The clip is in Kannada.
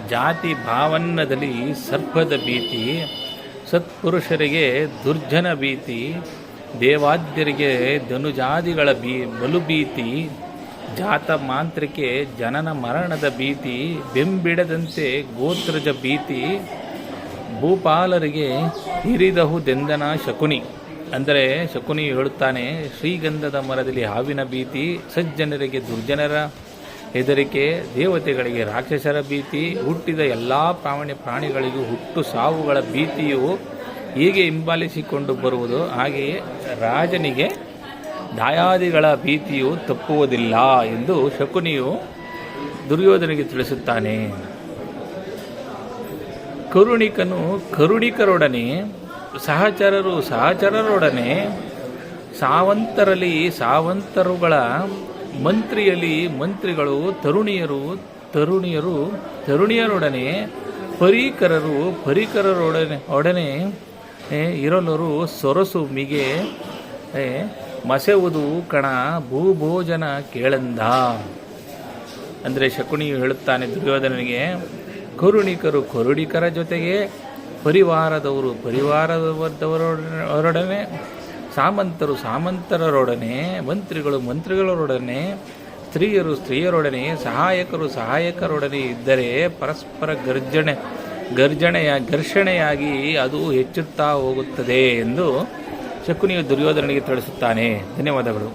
ಜಾತಿ ಭಾವನ್ನದಲ್ಲಿ ಸರ್ಪದ ಭೀತಿ, ಸತ್ಪುರುಷರಿಗೆ ದುರ್ಜನ ಭೀತಿ, ದೇವಾದ್ಯರಿಗೆ ಧನುಜಾದಿಗಳ ಬಲು ಭೀತಿ, ಜಾತ ಮಾಂತ್ರಿಕೆ ಜನನ ಮರಣದ ಭೀತಿ, ಬೆಂಬಿಡದಂತೆ ಗೋತ್ರಜ ಭೀತಿ, ಭೂಪಾಲರಿಗೆ ಹಿರಿದಹುದೆಂದನ ಶಕುನಿ. ಅಂದರೆ ಶಕುನಿ ಹೇಳುತ್ತಾನೆ, ಶ್ರೀಗಂಧದ ಮರದಲ್ಲಿ ಹಾವಿನ ಭೀತಿ, ಸಜ್ಜನರಿಗೆ ದುರ್ಜನರ ಹೆದರಿಕೆ, ದೇವತೆಗಳಿಗೆ ರಾಕ್ಷಸರ ಭೀತಿ, ಹುಟ್ಟಿದ ಎಲ್ಲ ಪ್ರಾಣಿಗಳಿಗೂ ಹುಟ್ಟು ಸಾವುಗಳ ಭೀತಿಯು ಹೇಗೆ ಹಿಂಬಾಲಿಸಿಕೊಂಡು ಬರುವುದು, ಹಾಗೆಯೇ ರಾಜನಿಗೆ ದಾಯಾದಿಗಳ ಭೀತಿಯು ತಪ್ಪುವುದಿಲ್ಲ ಎಂದು ಶಕುನಿಯು ದುರ್ಯೋಧನಿಗೆ ತಿಳಿಸುತ್ತಾನೆ. ಕರುಣಿಕನು ಕರುಣಿಕರೊಡನೆ, ಸಹಚರರೊಡನೆ, ಸಾವಂತರಲ್ಲಿ ಸಾವಂತರುಗಳ, ಮಂತ್ರಿಯಲ್ಲಿ ಮಂತ್ರಿಗಳು, ತರುಣಿಯರೊಡನೆ, ಪರಿಕರರೊಡನೆ ಇರಲರು ಸೊರಸು ಮಿಗೆ ಮಸೆವುದು ಕಣ ಭೂಭೋಜನ ಕೇಳಂದ. ಅಂದರೆ ಶಕುನಿಯು ಹೇಳುತ್ತಾನೆ ದುರ್ಯೋಧನನಿಗೆ, ಕರುಣಿಕರ ಜೊತೆಗೆ, ಪರಿವಾರದವರೊಡನೆ, ಸಾಮಂತರರೊಡನೆ, ಮಂತ್ರಿಗಳರೊಡನೆ, ಸ್ತ್ರೀಯರೊಡನೆ, ಸಹಾಯಕರೊಡನೆ ಇದ್ದರೆ ಪರಸ್ಪರ ಘರ್ಷಣೆಯಾಗಿ ಅದು ಹೆಚ್ಚುತ್ತಾ ಹೋಗುತ್ತದೆ ಎಂದು ಶಕುನಿಯು ದುರ್ಯೋಧನನಿಗೆ ತಿಳಿಸುತ್ತಾನೆ. ಧನ್ಯವಾದಗಳು.